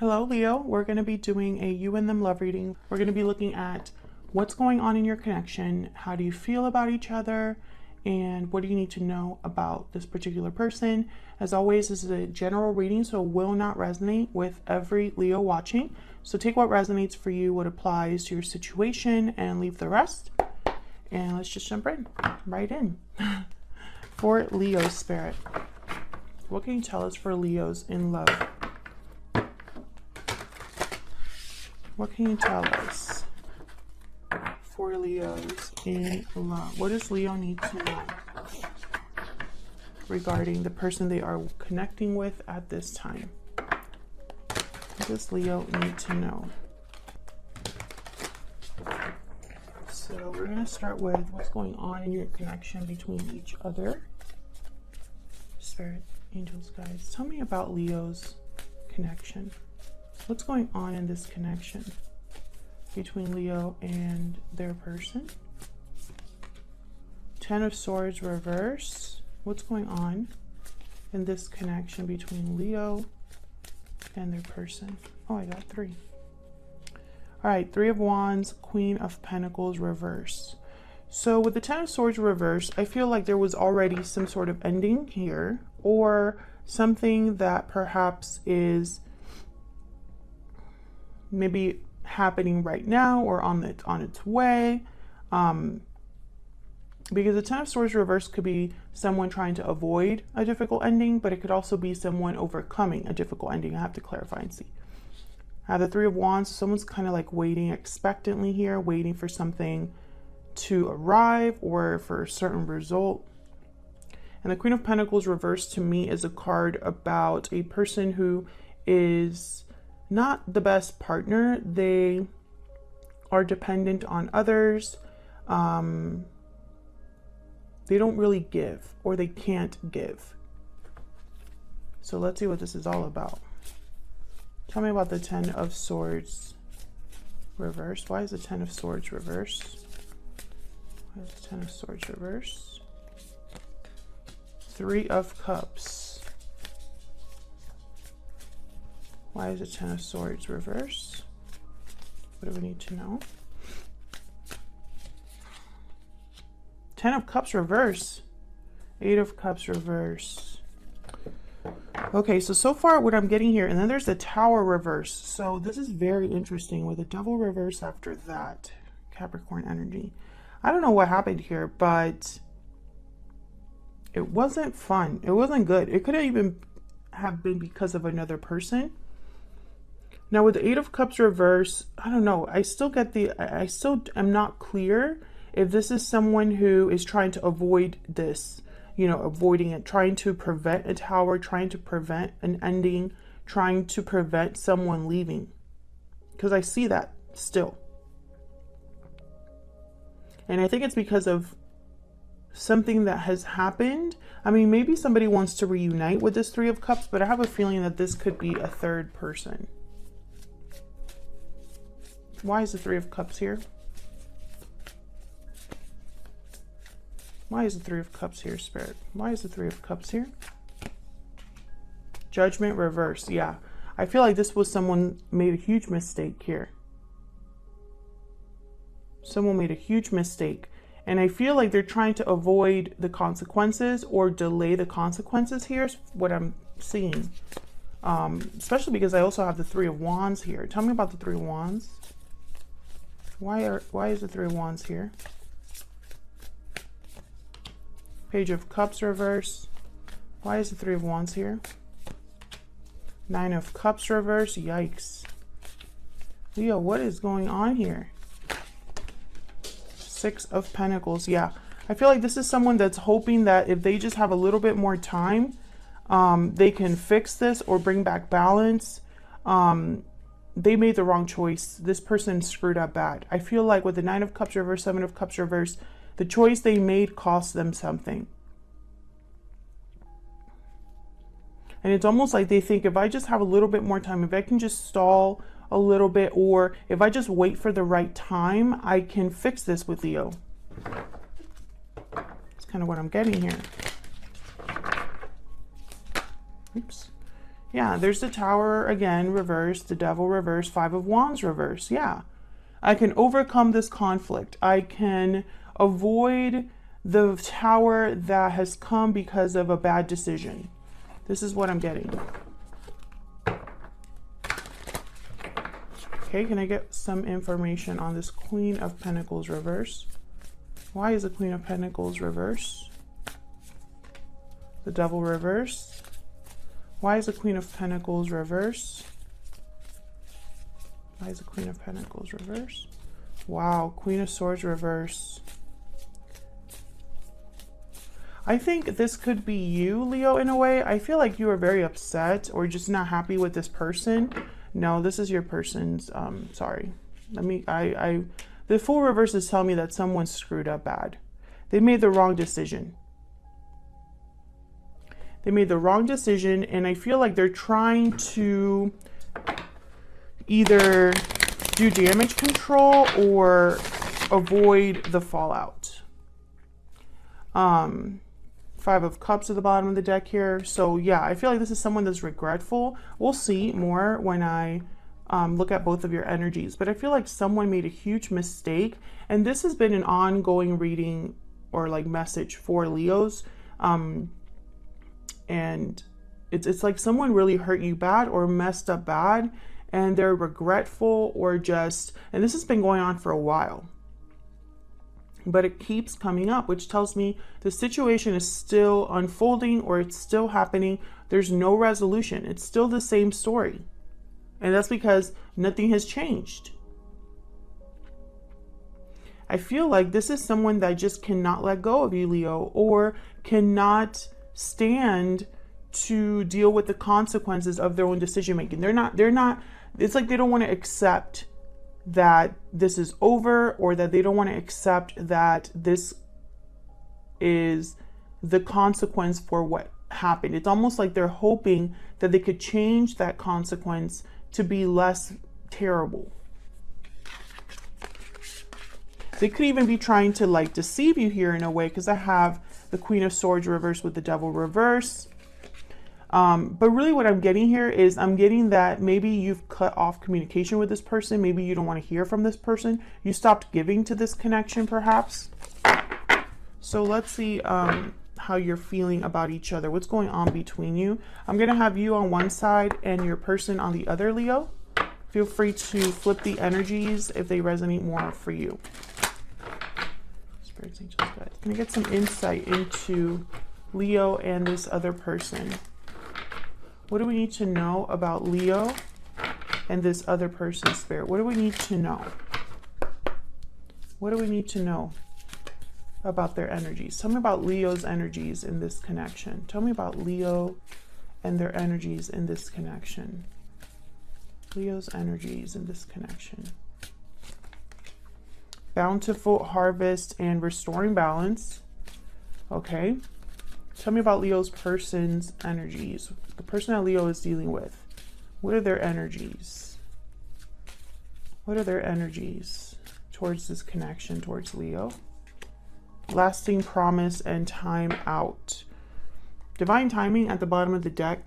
Hello, Leo. We're going to be doing a you and them love reading. We're going to be looking at what's going on in your connection, how do you feel about each other, and what do you need to know about this particular person. As always, this is a general reading, so it will not resonate with every Leo watching. So take what resonates for you, what applies to your situation, and leave the rest. And let's just jump right in. For Leo spirit, what can you tell us for Leos in love? What can you tell us for Leos in love? What does Leo need to know regarding the person they are connecting with at this time? What does Leo need to know? So we're going to start with what's going on in your connection between each other. Spirit, angels, guides, tell me about Leo's connection. What's going on in this connection between Leo and their person? Ten of Swords reverse. What's going on in this connection between Leo and their person? Oh, I got three. All right, Three of Wands, Queen of Pentacles reverse. So with the Ten of Swords reverse, I feel like there was already some sort of ending here, or something that perhaps is maybe happening right now or on its way. Because the Ten of Swords reverse could be someone trying to avoid a difficult ending, but it could also be someone overcoming a difficult ending. I have to clarify and see. I have the Three of Wands. Someone's kind of like waiting expectantly here, waiting for something to arrive or for a certain result. And the Queen of Pentacles reverse to me is a card about a person who is not the best partner. They are dependent on others. They don't really give, or they can't give. So let's see what this is all about. Tell me about the Ten of Swords reverse. Why is the Ten of Swords reverse? Why is the Ten of Swords reverse? Three of Cups. Why is the Ten of Swords reverse? What do we need to know? Ten of Cups reverse. Eight of Cups reverse. Okay, so far what I'm getting here, and then there's the Tower reverse. So this is very interesting with the Devil reverse after that. Capricorn energy. I don't know what happened here, but it wasn't fun. It wasn't good. It could even have been because of another person. Now with the Eight of Cups reverse, I don't know. I still am not clear if this is someone who is trying to avoid this, you know, avoiding it, trying to prevent a tower, trying to prevent an ending, trying to prevent someone leaving. Because I see that still. And I think it's because of something that has happened. I mean, maybe somebody wants to reunite with this Three of Cups, but I have a feeling that this could be a third person. Why is the Three of Cups here? Why is the Three of Cups here, Spirit? Why is the Three of Cups here? Judgment reverse. Yeah. I feel like this was someone made a huge mistake here. Someone made a huge mistake. And I feel like they're trying to avoid the consequences or delay the consequences here is what I'm seeing. Especially because I also have the Three of Wands here. Tell me about the Three of Wands. Why is the Three of Wands here? Page of Cups reverse. Why is the Three of Wands here? Nine of Cups reverse. Yikes. Leo, what is going on here? Six of Pentacles. Yeah. I feel like this is someone that's hoping that if they just have a little bit more time, they can fix this or bring back balance. They made the wrong choice. This person screwed up bad. I feel like with the Nine of Cups reverse, Seven of Cups reverse, the choice they made cost them something. And it's almost like they think if I just have a little bit more time, if I can just stall a little bit, or if I just wait for the right time, I can fix this with Leo. It's kind of what I'm getting here. Oops. Yeah, there's the Tower again, reverse, the Devil reverse, Five of Wands reverse. Yeah, I can overcome this conflict. I can avoid the Tower that has come because of a bad decision. This is what I'm getting. Okay, can I get some information on this Queen of Pentacles reverse? Why is the Queen of Pentacles reverse? The Devil reverse. Why is the Queen of Pentacles reverse? Why is the Queen of Pentacles reverse? Wow, Queen of Swords reverse. I think this could be you, Leo, in a way. I feel like you are very upset or just not happy with this person. No, this is your person's, sorry. The Fool reverse is telling me that someone screwed up bad. They made the wrong decision. They made the wrong decision, and I feel like they're trying to either do damage control or avoid the fallout. Five of Cups at the bottom of the deck here. So yeah, I feel like this is someone that's regretful. We'll see more when I look at both of your energies, but I feel like someone made a huge mistake, and this has been an ongoing reading or like message for Leos. And it's like someone really hurt you bad or messed up bad, and they're regretful or just, and this has been going on for a while, but it keeps coming up, which tells me the situation is still unfolding or it's still happening. There's no resolution. It's still the same story. And that's because nothing has changed. I feel like this is someone that just cannot let go of you, Leo, or cannot stand to deal with the consequences of their own decision making. They're not, it's like they don't want to accept that this is over, or that they don't want to accept that this is the consequence for what happened. It's almost like they're hoping that they could change that consequence to be less terrible. They could even be trying to like deceive you here in a way, because I have the Queen of Swords reverse with the Devil reverse. But really what I'm getting here is I'm getting that maybe you've cut off communication with this person. Maybe you don't want to hear from this person. You stopped giving to this connection perhaps. So let's see how you're feeling about each other. What's going on between you? I'm going to have you on one side and your person on the other, Leo. Feel free to flip the energies if they resonate more for you. Spirits, angels, guides. Can I get some insight into Leo and this other person? What do we need to know about Leo and this other person, Spirit? What do we need to know? What do we need to know about their energies? Tell me about Leo's energies in this connection. Tell me about Leo and their energies in this connection. Leo's energies in this connection. Bountiful harvest and restoring balance. Okay. Tell me about Leo's person's energies. The person that Leo is dealing with. What are their energies? What are their energies towards this connection, towards Leo? Lasting promise and time out. Divine timing at the bottom of the deck.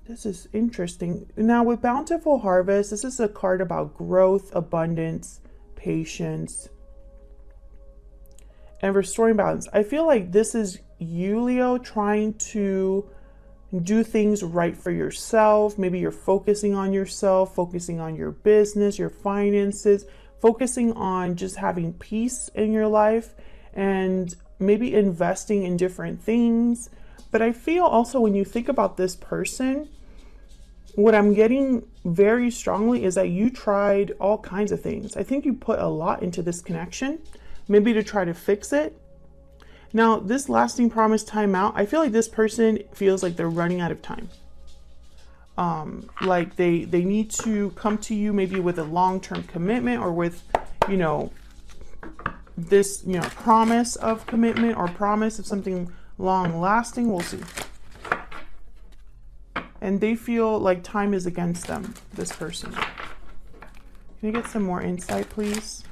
This is interesting. Now with Bountiful Harvest, this is a card about growth, abundance, patience, and restoring balance. I feel like this is you, Leo, trying to do things right for yourself. Maybe you're focusing on yourself, focusing on your business, your finances, focusing on just having peace in your life, and maybe investing in different things. But I feel also when you think about this person, what I'm getting very strongly is that you tried all kinds of things. I think you put a lot into this connection, maybe to try to fix it. Now, this lasting promise timeout, I feel like this person feels like they're running out of time. Like they need to come to you maybe with a long-term commitment, or with, you know, this, you know, promise of commitment or promise of something long-lasting. We'll see. And they feel like time is against them, this person. Can you get some more insight, please?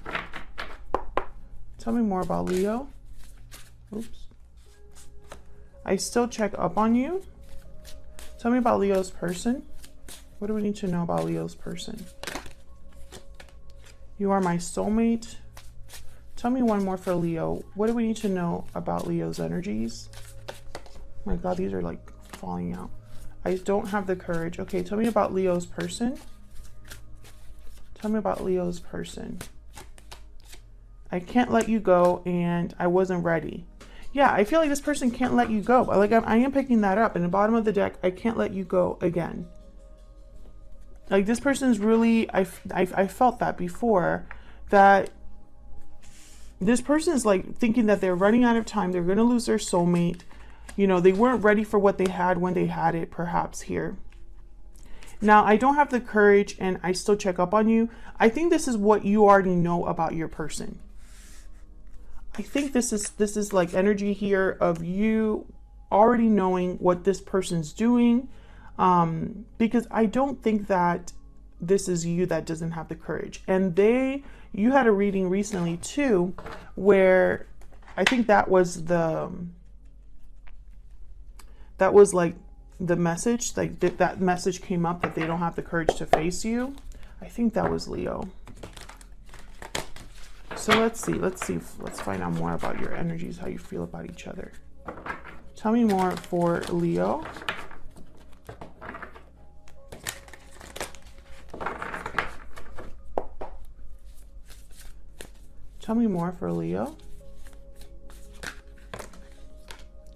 Tell me more about Leo. Oops. I still check up on you. Tell me about Leo's person. What do we need to know about Leo's person? You are my soulmate. Tell me one more for Leo. What do we need to know about Leo's energies? Oh my God, these are like falling out. I don't have the courage. Okay, tell me about Leo's person. Tell me about Leo's person. I can't let you go and I wasn't ready. Yeah, I feel like this person can't let you go. Like I am picking that up in the bottom of the deck. I can't let you go again. Like this person's really, I felt that before, that this person is like thinking that they're running out of time. They're going to lose their soulmate. You know, they weren't ready for what they had when they had it, perhaps here. Now, I don't have the courage and I still check up on you. I think this is what you already know about your person. I think this is like energy here of you already knowing what this person's doing. Because I don't think that this is you that doesn't have the courage. And you had a reading recently too, where I think that was like the message, like that message came up that they don't have the courage to face you. I think that was Leo. So let's find out more about your energies, how you feel about each other. Tell me more for Leo. Tell me more for Leo.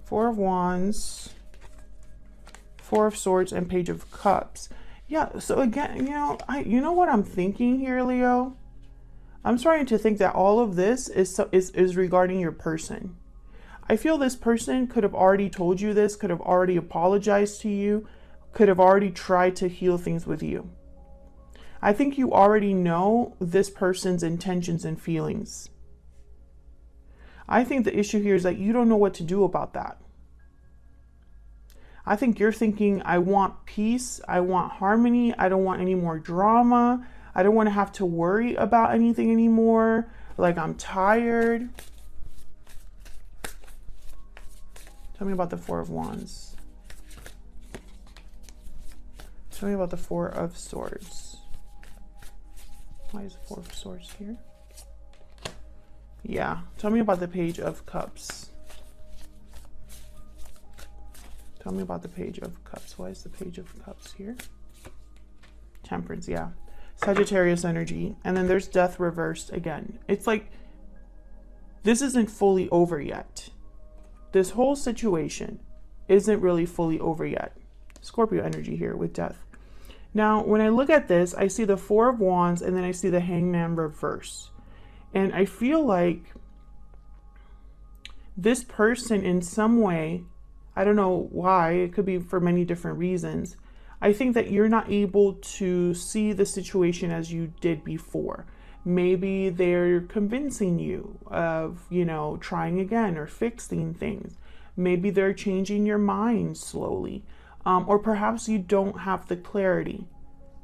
Four of Wands, Four of Swords, and Page of Cups. Yeah, so again, you know what I'm thinking here, Leo? I'm starting to think that all of this is regarding your person. I feel this person could have already told you this, could have already apologized to you, could have already tried to heal things with you. I think you already know this person's intentions and feelings. I think the issue here is that you don't know what to do about that. I think you're thinking, I want peace, I want harmony, I don't want any more drama, I don't want to have to worry about anything anymore, like I'm tired. Tell me about the Four of Wands. Tell me about the Four of Swords. Why is the Four of Swords here? Yeah, tell me about the Page of Cups. Tell me about the Page of Cups. Why is the Page of Cups here? Temperance, yeah. Sagittarius energy. And then there's Death reversed again. It's like, this isn't fully over yet. This whole situation isn't really fully over yet. Scorpio energy here with Death. Now, when I look at this, I see the Four of Wands and then I see the Hangman reverse. And I feel like this person in some way, I don't know why, it could be for many different reasons. I think that you're not able to see the situation as you did before. Maybe they're convincing you of, trying again or fixing things. Maybe they're changing your mind slowly. Or perhaps you don't have the clarity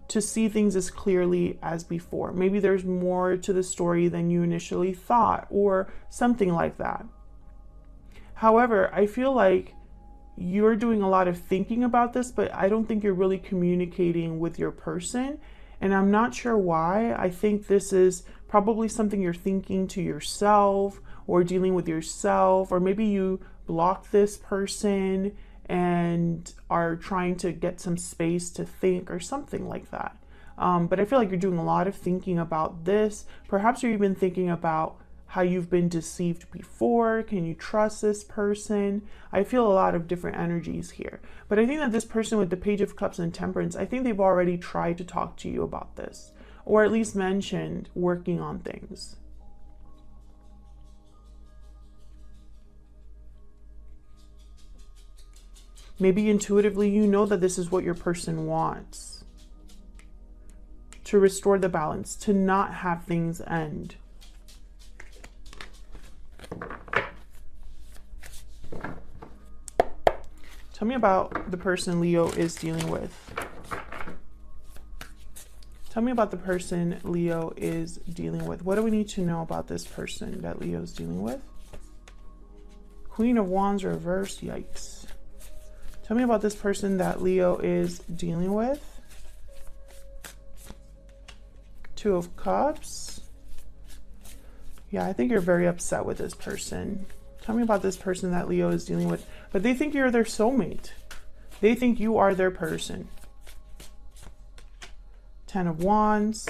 to see things as clearly as before. Maybe there's more to the story than you initially thought or something like that. However, I feel like you're doing a lot of thinking about this, but I don't think you're really communicating with your person. And I'm not sure why. I think this is probably something you're thinking to yourself or dealing with yourself, or maybe you blocked this person and are trying to get some space to think or something like that. But I feel like you're doing a lot of thinking about this. Perhaps you're even thinking about how you've been deceived before. Can you trust this person? I feel a lot of different energies here. But I think that this person with the Page of Cups and Temperance, I think they've already tried to talk to you about this, or at least mentioned working on things. Maybe intuitively you know that this is what your person wants. To restore the balance, to not have things end. Tell me about the person Leo is dealing with. Tell me about the person Leo is dealing with. What do we need to know about this person that Leo is dealing with? Queen of Wands reversed. Yikes. Tell me about this person that Leo is dealing with. Two of Cups. Yeah, I think you're very upset with this person. Tell me about this person that Leo is dealing with. But they think you're their soulmate. They think you are their person. Ten of Wands.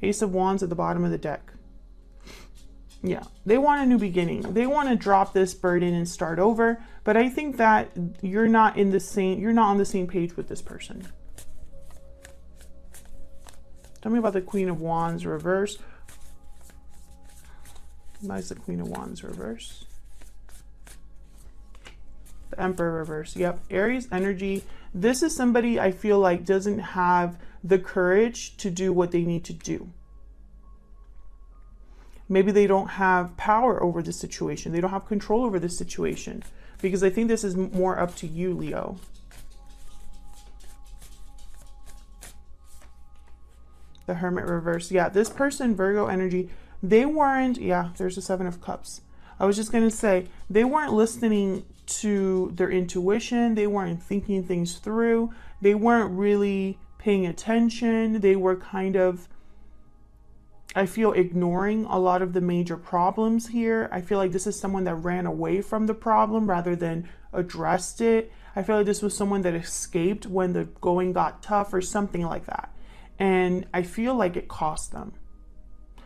Ace of Wands at the bottom of the deck. Yeah, they want a new beginning. They want to drop this burden and start over. But I think that you're not on the same page with this person. Tell me about the Queen of Wands reverse. Why is the Queen of Wands reverse? The Emperor reverse. Yep, Aries energy. This is somebody I feel like doesn't have the courage to do what they need to do. Maybe they don't have power over the situation. They don't have control over the situation. Because I think this is more up to you, Leo. The Hermit reverse. Yeah, this person, Virgo energy, they weren't, yeah, there's the Seven of Cups. I was just going to say, they weren't listening to their intuition. They weren't thinking things through. They weren't really paying attention. They were kind of, I feel, ignoring a lot of the major problems here. I feel like this is someone that ran away from the problem rather than addressed it. I feel like this was someone that escaped when the going got tough or something like that. And I feel like it cost them.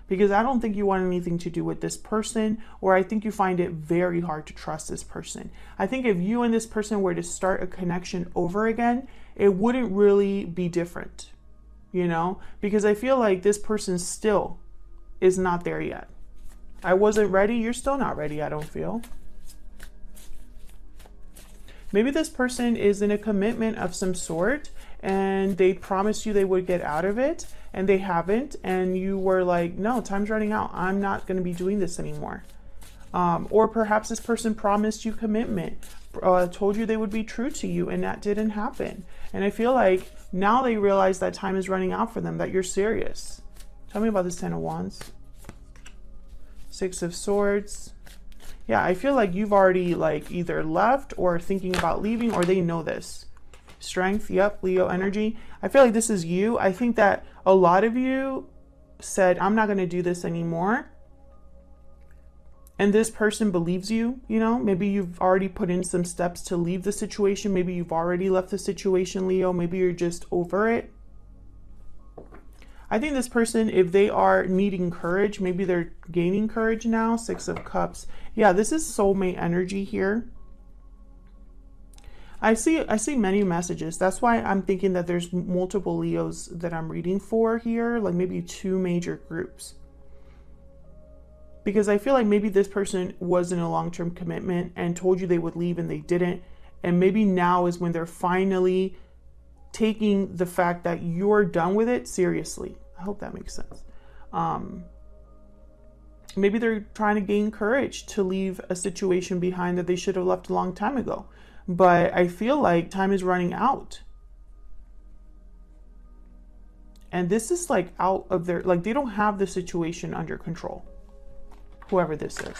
Because I don't think you want anything to do with this person, or I think you find it very hard to trust this person. I think if you and this person were to start a connection over again, it wouldn't really be different, you know? Because I feel like this person still is not there yet. I wasn't ready. You're still not ready, I don't feel. Maybe this person is in a commitment of some sort and they promised you they would get out of it and they haven't. And you were like, no, time's running out. I'm not going to be doing this anymore. Or perhaps this person promised you commitment, told you they would be true to you, and that didn't happen. And I feel like now they realize that time is running out for them, that you're serious. Tell me about this Ten of Wands. Six of Swords. Yeah, I feel like you've already like either left or thinking about leaving, or they know this. Strength, yep, Leo energy. I feel like this is you. I think that a lot of you said, I'm not going to do this anymore. And this person believes you, you know, maybe you've already put in some steps to leave the situation. Maybe you've already left the situation, Leo. Maybe you're just over it. I think this person, if they are needing courage, maybe they're gaining courage now. Six of Cups. Yeah, this is soulmate energy here. I see many messages. That's why I'm thinking that there's multiple Leos that I'm reading for here, like maybe two major groups. Because I feel like maybe this person was in a long-term commitment and told you they would leave and they didn't. And maybe now is when they're finally taking the fact that you're done with it seriously. I hope that makes sense. Maybe they're trying to gain courage to leave a situation behind that they should have left a long time ago. But I feel like time is running out. And this is like out of their, like they don't have the situation under control. Whoever this is.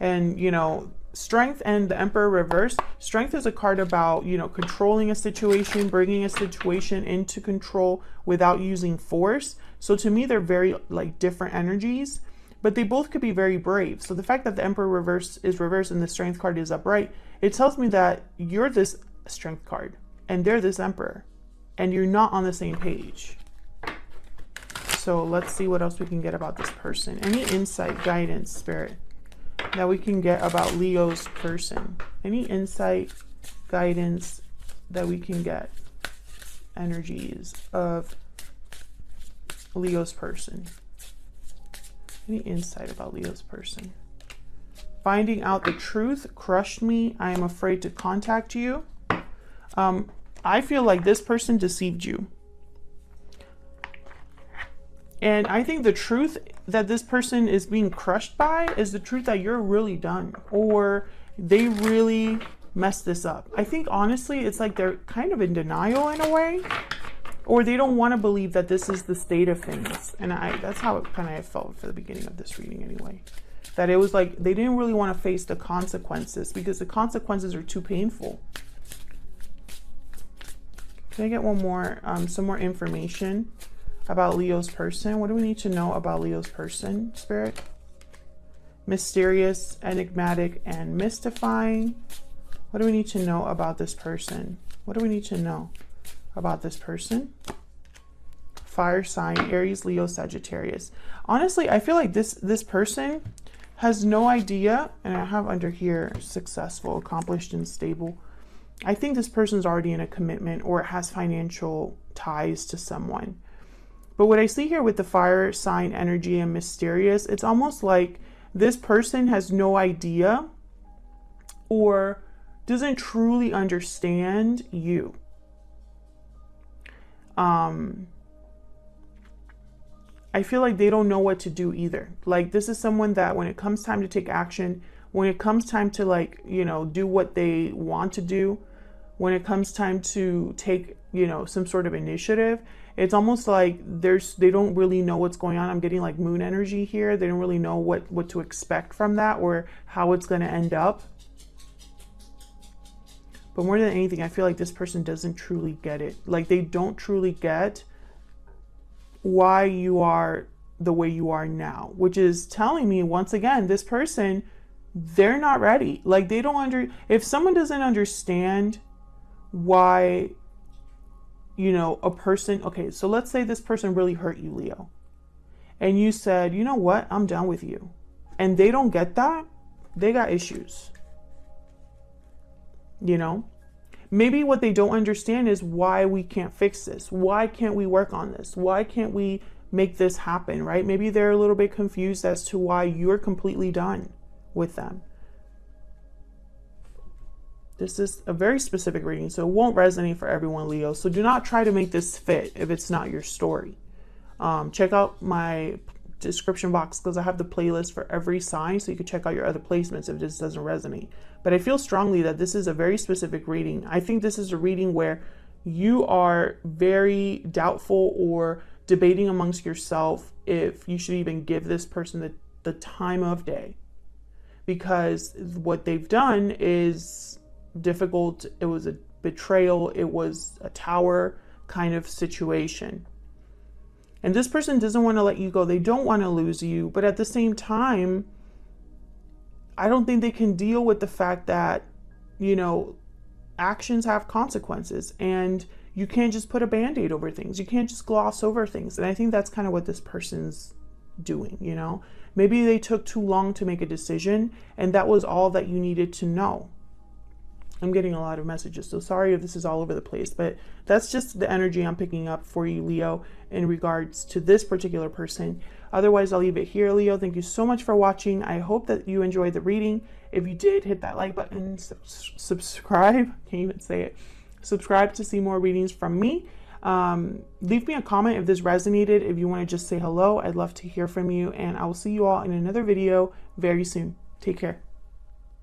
And, you know, Strength and the Emperor reverse. Strength is a card about, you know, controlling a situation, bringing a situation into control without using force. So to me, they're very like different energies, but they both could be very brave. So the fact that the Emperor reverse is reversed and the Strength card is upright, it tells me that you're this Strength card and they're this Emperor and you're not on the same page. So let's see what else we can get about this person. Any insight, guidance, spirit that we can get about Leo's person? Any insight, guidance that we can get? Energies of Leo's person. Any insight about Leo's person? Finding out the truth crushed me. I am afraid to contact you. I feel like this person deceived you. And I think the truth that this person is being crushed by is the truth that you're really done, or they really messed this up. I think honestly, it's like they're kind of in denial in a way, or they don't want to believe that this is the state of things. And that's how it kind of felt for the beginning of this reading anyway. That it was like they didn't really want to face the consequences because the consequences are too painful. Can I get one more, some more information about Leo's person? What do we need to know about Leo's person, Spirit? Mysterious, enigmatic, and mystifying. What do we need to know about this person? What do we need to know about this person? Fire sign, Aries, Leo, Sagittarius. Honestly, I feel like this person has no idea, and I have under here successful, accomplished, and stable. I think this person's already in a commitment or has financial ties to someone. But what I see here with the fire sign energy and mysterious, it's almost like this person has no idea or doesn't truly understand you. I feel like they don't know what to do either. Like this is someone that when it comes time to take action, when it comes time to like, you know, do what they want to do, when it comes time to take, you know, some sort of initiative, it's almost like they don't really know what's going on. I'm getting like moon energy here. They don't really know what to expect from that or how it's going to end up. But more than anything, I feel like this person doesn't truly get it. Like they don't truly get why you are the way you are now, which is telling me once again, this person, they're not ready. Like they don't if someone doesn't understand why, you know, a person, okay, so let's say this person really hurt you, Leo, and you said, you know what, I'm done with you. And they don't get that, they got issues. You know, maybe what they don't understand is why we can't fix this. Why can't we work on this? Why can't we make this happen, right? Maybe they're a little bit confused as to why you're completely done with them. This is a very specific reading, so it won't resonate for everyone, Leo. So do not try to make this fit if it's not your story. Check out my description box because I have the playlist for every sign, so you can check out your other placements if this doesn't resonate. But I feel strongly that this is a very specific reading. I think this is a reading where you are very doubtful or debating amongst yourself if you should even give this person the time of day, because what they've done is difficult. It was a betrayal. It was a tower kind of situation. And this person doesn't want to let you go. They don't want to lose you. But at the same time, I don't think they can deal with the fact that, you know, actions have consequences and you can't just put a band-aid over things. You can't just gloss over things. And I think that's kind of what this person's doing, you know. Maybe they took too long to make a decision and that was all that you needed to know. I'm getting a lot of messages, so sorry if this is all over the place, but that's just the energy I'm picking up for you, Leo, in regards to this particular person. Otherwise, I'll leave it here, Leo. Thank you so much for watching. I hope that you enjoyed the reading. If you did, hit that like button, subscribe, can't even say it. Subscribe to see more readings from me. Leave me a comment if this resonated. If you want to just say hello, I'd love to hear from you, and I will see you all in another video very soon. Take care.